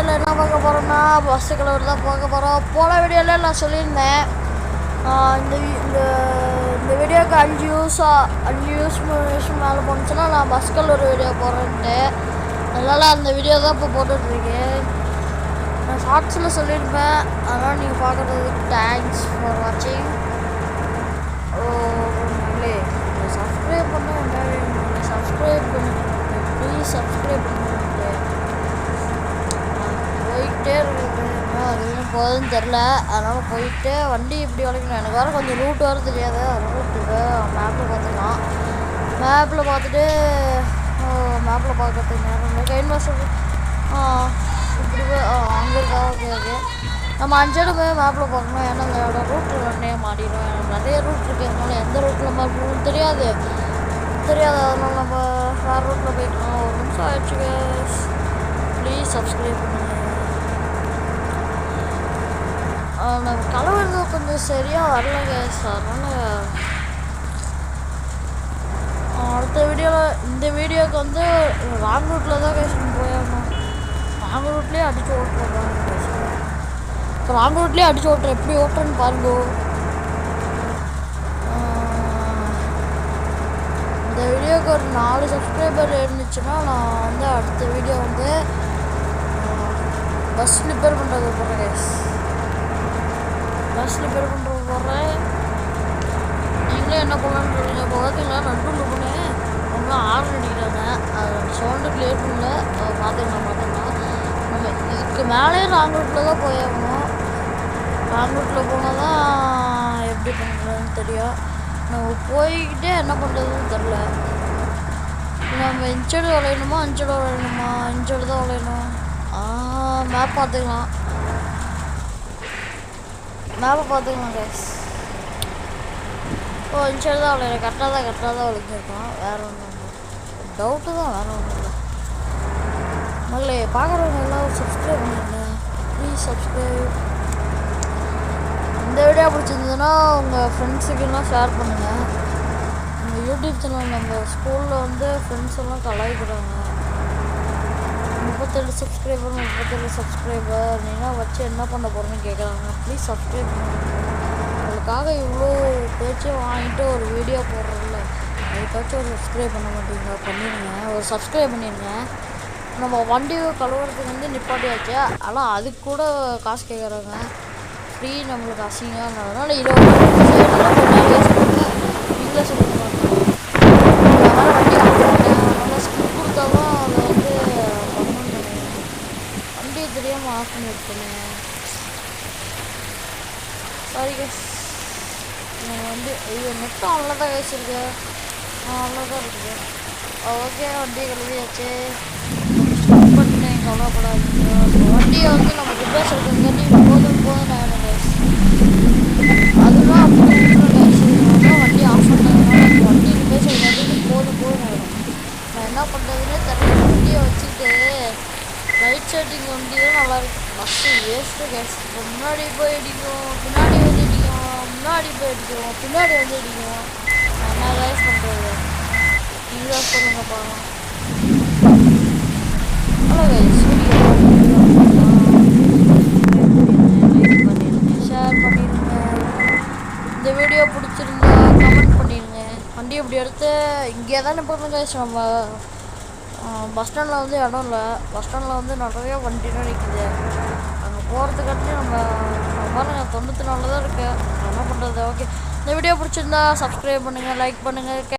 என்ன பார்க்க போகிறோம்னா பஸ்ஸு கலர் தான் பார்க்க போகிறோம். போன வீடியோவில் நான் சொல்லியிருந்தேன் இந்த வீடியோக்கு 5 views மேலே போணுச்சுன்னா நான் பஸ் கலர் வீடியோ போடுறேன்ட்டு. அதனால் அந்த வீடியோ தான் இப்போ போட்டுட்ருக்கேன். நான் ஷார்ட்ஸில் சொல்லியிருப்பேன், அதனால் நீங்கள் பார்க்குறதுக்கு தேங்க்ஸ் ஃபார் வாட்சிங். சப்ஸ்கிரைப் பண்ணுங்கள், சப்ஸ்கிரைப் பண்ணுங்கள், ப்ளீஸ் சப்ஸ்கிரைப் பண்ணுங்கள். போயிட்டே இருக்குது, அது போகுதுன்னு தெரில. அதனால் போயிட்டு வண்டி இப்படி வளைக்கணும். எனக்கு வேறு கொஞ்சம் ரூட் வேறு தெரியாது. ரூட்டுக்கு மேப்பில் பார்த்துக்கலாம். மேப்பில் பார்த்துட்டு மேப்பில் பார்க்கறதுக்கு நேரம் இல்லை. கைன் மாஸ்டர் இப்படி அங்கே இருக்கா? ஓகே நம்ம 5 இடம் போய் மேப்பில் பார்க்கணும். ஏன்னா அந்த ரூட்டில் உடனே மாட்டிடும். நிறைய ரூட் இருக்குது, அதனால எந்த ரூட்டில் மேப் தெரியாது. அதனால நம்ம வேறு ரூட்டில் போய்க்கலாம். ஒரு நிமிஷம் ஆயிடுச்சு. ப்ளீஸ் சப்ஸ்கிரைப் பண்ணுங்கள். நம்ம கலவரது கொஞ்சம் சரியாக வரல கேஸ். அதனால் அடுத்த வீடியோவில் இந்த வீடியோவுக்கு வந்து ராங் ரூட்டில் தான் கேஸ் போயாகணும். ராங் ரூட்லேயே அடித்து ஓட்டுறேன் கேஸ். இப்போ ராங் ரூட்லேயே அடித்து ஓட்டுறேன். எப்படி ஓட்டுறேன்னு பாருங்க. இந்த வீடியோவுக்கு ஒரு 4 சப்ஸ்கிரைபர் இருந்துச்சுன்னா நான் வந்து அடுத்த வீடியோ வந்து பஸ் ரிப்பேர் பண்ணுறது போகிறேன் கேஸ். பஸ் ரிப்பேர் பண்ணுறது போடுறேன். நீங்களே என்ன பண்ணலான்னு சொல்லுங்க. இப்போ பார்த்தீங்களா நடுவில் போனேன், அவங்க ஆர்டர் அடிக்கிறாங்க. அது சவுண்டு கிளியர் பண்ணல. பார்த்துக்கலாம். நம்ம இதுக்கு மேலே ராங் ரூட்டில் தான் போயாகணும். ராங் ரூட்டில் போனால் தான் எப்படி பண்ணுறதுன்னு தெரியும். நம்ம போய்கிட்டே என்ன பண்ணுறதுன்னு தெரில. நம்ம இன்ச்சடு வளையணுமா அஞ்சடு வளையணுமா? இன்ச்சடு தான் வளையணும். மேப் பார்த்துக்கலாம். மேப்பை பார்த்துக்கலாம் கைஸ். இன்ச்சடு தான் வளையணும். கரெக்டாக தான் வளைஞ்சிருக்கோம். வேறு ஒன்றும் டவுட்டு தான், வேறு ஒன்றும் இல்லை. மகளே பார்க்குறவங்க எல்லாம் சப்ஸ்கிரைப் பண்ணிடுங்க, ப்ளீஸ் சப்ஸ்கிரைப். இந்த வீடியோ பிடிச்சிருந்ததுன்னா உங்கள் ஃப்ரெண்ட்ஸுக்கெல்லாம் ஷேர் பண்ணுங்கள். உங்கள் யூடியூப் சேனல் நம்ம ஸ்கூலில் வந்து ஃப்ரெண்ட்ஸ் எல்லாம் கலாய்க்கிறாங்க. 37 சப்ஸ்கிரைபர் நீனா வச்சு என்ன பண்ண போகிறேன்னு கேட்குறாங்க. ப்ளீஸ் சப்ஸ்கிரைப் பண்ணுங்கள். அதுக்காக இவ்வளோ பேச்சு வாங்கிட்டு ஒரு வீடியோ போடுறதில்ல. அதுக்காச்சும் ஒரு சப்ஸ்கிரைப் பண்ண மாட்டீங்க? பண்ணிடுங்க, ஒரு சப்ஸ்கிரைப் பண்ணிடுங்க. நம்ம வண்டி கழுவுறதுக்கு வந்து நிப்பாட்டியாச்சு. ஆனால் அதுக்கு கூட காசு கேட்குறாங்க. ஃப்ரீ நம்மளுக்கு அசிங்கம். அதனால் 20 வேஸ்ட் பண்ணுங்க. நீங்களே சொல்லிட்டு பார்க்கலாம். அதனால் வண்டி ஆஃப் நல்லா ஸ்கிப் கொடுத்தா தான் அதை வந்து பண்ணணும். வண்டியை தெரியாமல் ஆஃப் பண்ணி விட்டுனேன். Sorry case. வந்து ஐயோ நெட்டும் அவ்வளோதான் வச்சுருக்கு. அவ்வளோதான் இருக்குது. ஓகே வண்டியை கழுவியாச்சு. ஸ்டாப் பண்ணிட்டேன், கவலைப்படாதீங்க. வண்டியை வந்து நம்ம ரிப்பேர் சொல்கிறதுக்காண்டி போதும் ஆகிடும் கேஸ். அதுதான் அப்படி கேஸ். வண்டி ஆஃப் பண்ணதுனால அந்த வண்டி ரிப்பேர் சொல்கிறதுக்கு போதும் ஆகிடும். நான் என்ன பண்ணுறதுன்னே தெரியல. வண்டியை வச்சுட்டு லைட் செட்டிங் வண்டி தான் நல்லாயிருக்கு. Bus waste case. இப்போ முன்னாடி போய் அடிக்கும், பின்னாடி வந்து அடிக்கும், முன்னாடி போய் அடிக்கும், பின்னாடி வந்து அடிக்கும். நான் என்ன கைஸ் பண்ணுறது? நீங்களா சொல்லுங்க பார்க்கலாம். ஹலோ கைஸ், ஷேர் பண்ணிடுங்க. இந்த வீடியோ பிடிச்சிருந்தா கமெண்ட் பண்ணிடுங்க. வண்டி இப்படி எடுத்து இங்கே தான் நிற்போம் கைஸ். நம்ம பஸ் ஸ்டாண்டில் வந்து இடம் இல்லை. பஸ் ஸ்டாண்டில் வந்து நிறைய வண்டிலாம் நிற்கிது. அங்கே போகிறதுக்காட்டி நம்ம பாருங்க 94 தான் இருக்குது. என்ன பண்ணுறது? ஓகே, இந்த வீடியோ பிடிச்சிருந்தா சப்ஸ்கிரைப் பண்ணுங்கள், லைக் பண்ணுங்கள்.